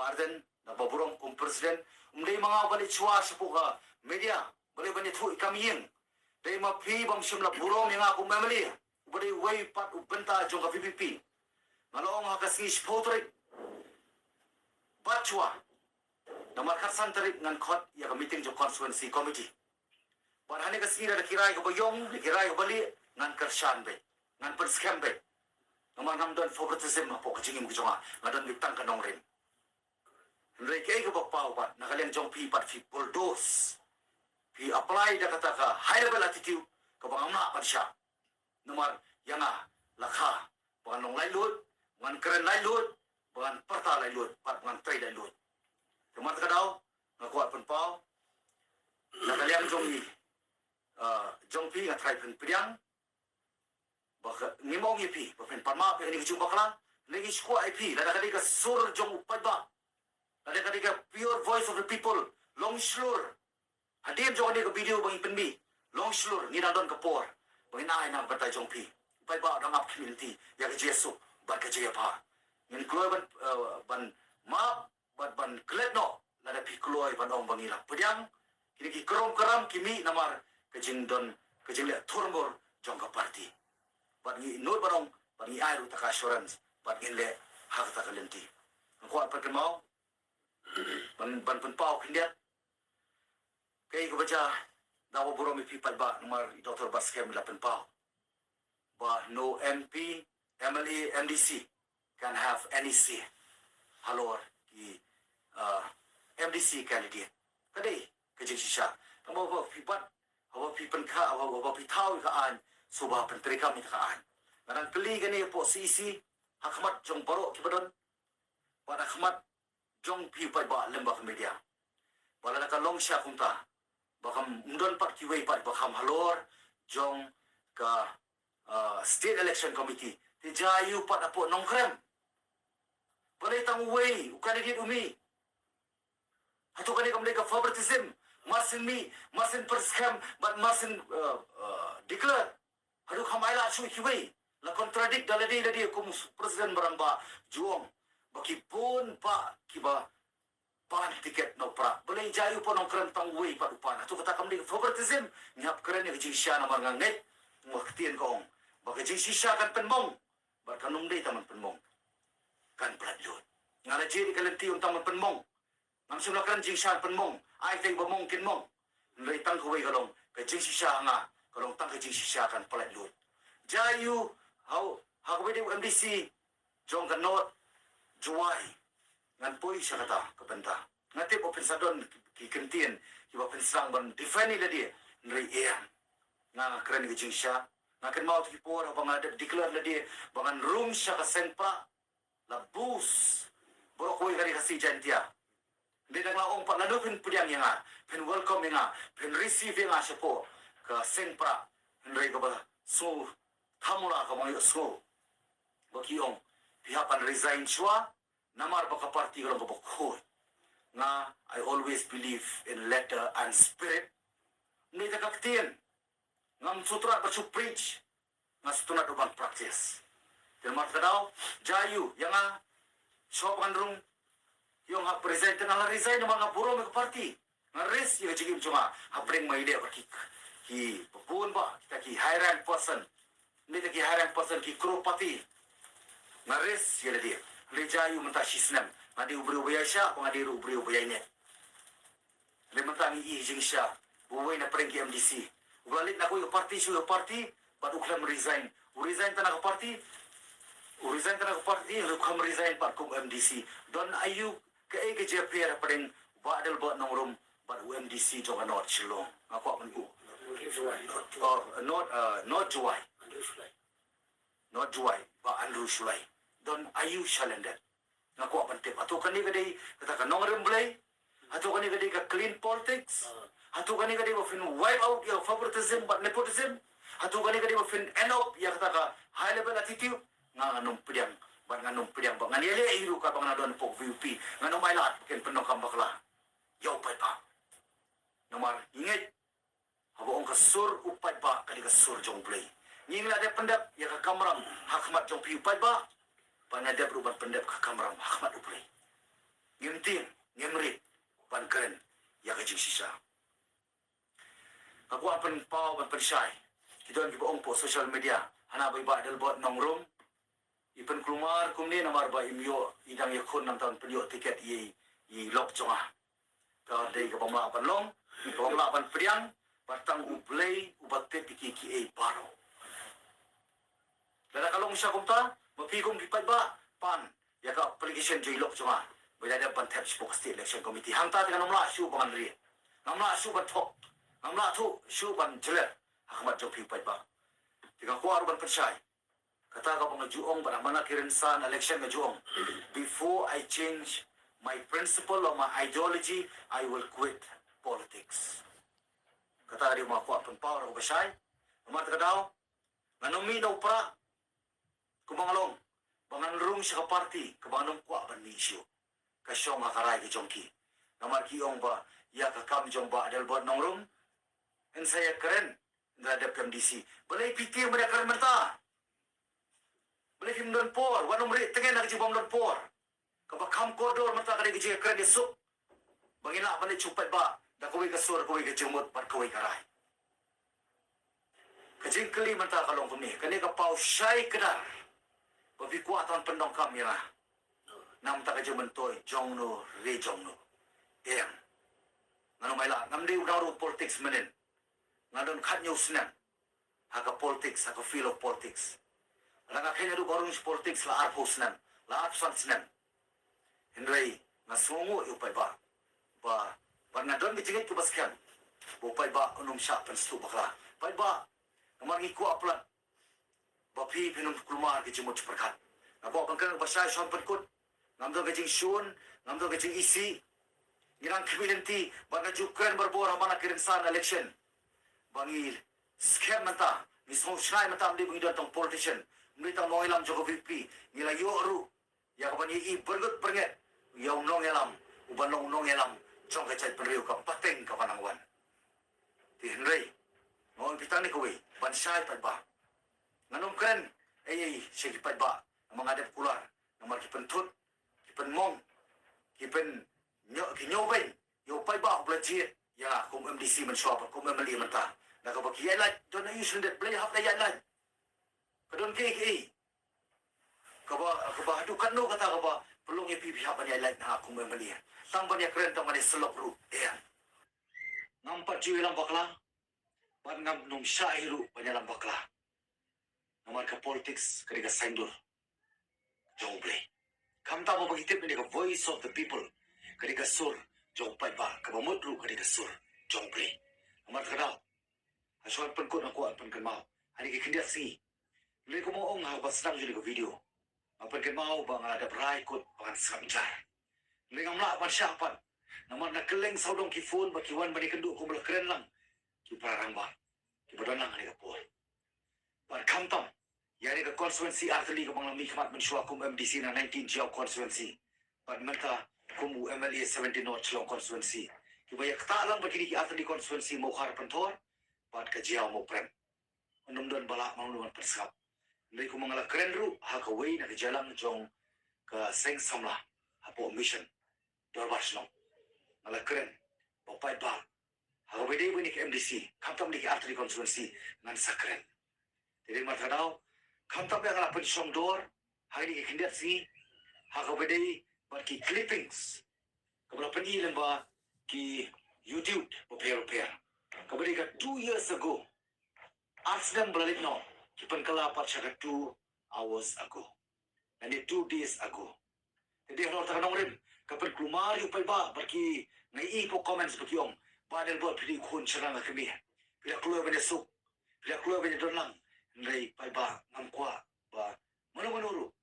Arden nagbaburong kung president umday mga balik chua sa puka media balik balik tu ikamiyeng day mapi bang simla burong yang aku memeli balik way pat ubenta jong ka PPP ngalong hakasi spotrik bachua na markasan tarik ngan kot ya meeting jong constituency committee barhane kasi na kirai ko bayong kirai ko bali ngan kershan be ngan perskam be naman namdan favoritism po kajingim ko jonga ngadan bitang kanong rin Nrai kaya ke bapau pat nakaliang jong pi pat fi bulldoze pi apply da kata ka high level attitude ka bang na pat siya nomor yang lakha bang nong lai lut ngan keren lai lut bang perta lai lut pat ngan trade lai lut nomor ka daw ngakuat pen pau nakaliang jong pi ngatrai pen piang baka ngimong pi pen parma pe ni jumpa kala lagi squad ip la kali ka sur jong upat ba ada ketika pure voice of the people long slur hadir jong ni ke video bang ipenbi long slur ni dan kapor bang nai na batai jong pi pai ba dang ap community ya ke jesu bar ke je pa ngin kloi ban map ban kletno la da pi kloi ban ong bang ila pediang kini ki karam kimi namar ke jingdon ke jingle thormor jong ka party ban ni no barong ban ni ai ru ta assurance ban le hak ta kalenti ko apa ke mau ban pau kindiat kay ko baca daw buro mi people ba nomor Dr. Baskem la pau ba no MP MLA MDC can have any say halor ki MDC candidate kadai kajing sisa tamo ba pipat hawa pipan ka hawa pitau ka an suba penteri kami ka an kadang keli gani po CC hakmat jong baro kibadon pada hakmat jong pi pai ba lembah media bala ka long sha kumta bakam mundon pat kiwei pat bakam halor jong ka state election committee ti jayu pat apo nongkrem balai tang wei ukani dit umi hatu kani kamle ka favoritism marsin perskam but marsin declare hadu khamaila chu kiwei la contradict daladi ladi kum president baramba juong baki pun pa kiba pan tiket no pra boleh jayu pun nongkrem tang wei pa upana tu kata kamli favoritism nyap keren ni jing sha na marngang net waktian kong baki jing shisha kan penmong barkanum dei taman penmong kan pradlut ngala jiri kalenti un taman penmong ngam sumla kan jing sha penmong ai teng bomong kin mong ndai tang wei kalong ka jing shisha nga kalong tang jing shisha kan pradlut jayu how wedi MDC jong kan not juai ngan poi siya kata kapenta ngati po pensadon ki kentien ki ba pensang ban defend ila dia nri ian nga keren ki jing siya nga ken mau ki por ba nga declare la dia bangan room siya ka sengpa la bus boro ko kari kasi jantia ndi nang laong pa lalo pen pudyang nga pen welcome nga pen receive nga siya po ka sengpa nri ka ba so thamula ka mga so bakiong pihapan resign siya namar baka party ko lang kabukhoy nga I always believe in letter and spirit ni takaktiyan ngam sutra bacu preach nga sutunat uban practice tilmat ka daw jayu yang nga sopan rung yung ha present nga resign ng mga buro mga party nga res yung jigim cuma hapring may ide baki ki pupun ba kita ki high rank person ni ki high rank person ki crew party nga res yung dia lejayu mentah sisnam ngadi ubri ubaya sya ngadi ubri ubaya ne le mentah ni jing sya buway na pergi MDC ugalit na ko yung party but uklam resign tanah party uklam resign pat kum MDC don ayu ke JPR paling badal buat nomor but MDC jong not chilong aku apa ni not juai ba Andrew Sulai don ayu shalender ngaku apa tip atau kani kadai kata nong remblay atau kani kadai ka clean politics atau kani kadai ba fin wipe out your favoritism but nepotism atau kani kadai ba fin end up ya kata ka high level attitude nganong pediang ba nganiele iru ka bang nadon pok VP nganong may lat ken penong kambakla yaw pa nomor ingat habong kasur upat ba kali kasur jong play ngingla de pendap ya ka kamram hakmat jong pi upat ba panada perubahan pendap ke kamera Ahmad Uplay. Yang penting ngemrit ban keren ya kajing sisa. Aku akan pau ban pensai. Kita ang gibaong po social media. Hanabay ba dal bot nongrum. Ipan kelumar kumni namar ba imyo idang yakun nam tahun pelio tiket i lok jonga. Ka dei ka pamla pan long, ka pamla pan priang, batang ublay ubatte pikiki e paro. Lada kalong siya kumta, mapigong gipad ba pan ya ka application joy lok jonga. Bayada ban tap Spoke State Election Committee. Hangta dengan namla syu pangan ri. Namla syu ban thok. Namla tu syu ban jelet. Ahmad Jopi pad ba. Tiga kuar ban pensai. Kata ka pang juong ba mana kirinsan election nga juong. Before I change my principle or my ideology, I will quit politics. Kata dia mga kuar pan power o basay. Amat ka daw. Nanomi daw para. Kumangalong. Banganrung siya ka party. Kabanong kuar ban ni isyo. Kasyong akaray ki jongki. Namar kiong ba. Ya kakam jong ba adal buat nongrung. En saya keren. Terhadap MDC. Balai PT mereka keren mentah. Balai kim don por. Wanong meri tengen nak jibam don por. Kabakam koridor mentah kadang kejaya keren esok. Bangina balai cupat ba. Dah kawai kasur, kawai kejemut, pat kawai karai. Kejing keli mentah kalong kami. Kani kapau syai kedar. Babi kuatan pendong kami lah. Nam tak kerja mentoy, jong no, re jong no. Yang. Ngano may la, ngam di unaru politics menin. Ngadon kat nyo sinan. Haka politics, haka feel of politics. Nanga kaya do barong politics la arpo sinan. La arpsan sinan. Henry, ngasungo upay ba. Ba ngadon bitingit ko baskan. Upay ba unong siya panstu bakla. Upay ba, namangi ko aplan. Bapi pinong kulmar kijimot perkat. Ako apang kanang basay siya pankot. Ngamdo kajing syun, ngamdo kajing isi. Girang kabilinti, baga jukran berbora mana kirinsan election. Bangi scam mata, mismo shnai mata amdi bangi datang politician. Muli tang nong ilam Joko VP, ngila yoru. Ya kapan i bergut perget, yaw nong elam, uban nong elam. Jong kacay penriu ka pateng ka panangwan. Ti Henry, ngong pitang ni kuwi, bansay padba. Nganom kren, siya padba, ang mga adep kular, ang mga kipentut, kipenmong, kinyobay, yopay ba, blajit, ya, kung MDC man siya, kung MLE man ta, nakapag yailay, doon na yung sundet, blay hap na yailay. Kadon kay, kabahadukan no, kata kaba, pelong ipipihapan yailay na kung MLE. Tangban ya keren, tangban ya selok ru, ayan. Ngampat jiwi lang bakla, ban ngam nung siya hiru, banyalang bakla. Naman ka politics, kani ka saindur, jong blay. Kamta mo pagitip ni ka voice of the people. Kani ka sur, jong pay ba, kabamudru kani ka sur, jong play. Amat ka daw. Aswan pan ko na kuan pan kan mau. Ani ka kindiak si. Lili ko mo ong habat senang juli ko video. Apan kan mau ba nga ada berai kot pangan samjar. Lili nga mlak pan syapan. Naman nakeleng saudong ki phone ba kiwan ba ni kendu ko mula keren lang. Ki parang ba. Ki badanang ani ka po. Pan kamtam. Yani ka constituency artali ka bang lami kamat mensyua kum MDC na 19 Jiao constituency. Pan menta kumu MLA 17 North Chlong constituency. Kibaya kata lang begini ki artali constituency mau harapan thor. Pan ka Jiao mau prem. Anum don balak mau nuan perskap. Nai ku mangala keren ru hakaway na kajalang jong ka seng samla. Hapo mission. Dorbar Chlong. Ngala keren. Bapay ba. Hakaway day wini ka MDC. Kamtam di ki artali constituency. Ngan sa keren. Jadi matadaw. Kamtam yang ngala pensong dor. Hari ni kindiat si. Hakaway day. But ki clippings. Kabala panilan ba ki YouTube repair. Kabali ka 2 years ago. Accident balik no. Ki pankalapat siya ka 2 hours ago. And 2 days ago. Jadi kalau tak nong rin. Kapag kumari upay ba. Baki naiipo comments baki yung. Badal ba pili kun siya nga kami. Pila kluwa ba niya suk. Pila kluwa ba niya doon lang. Ngay pay ba. Ngamkwa ba. Mano-manuro.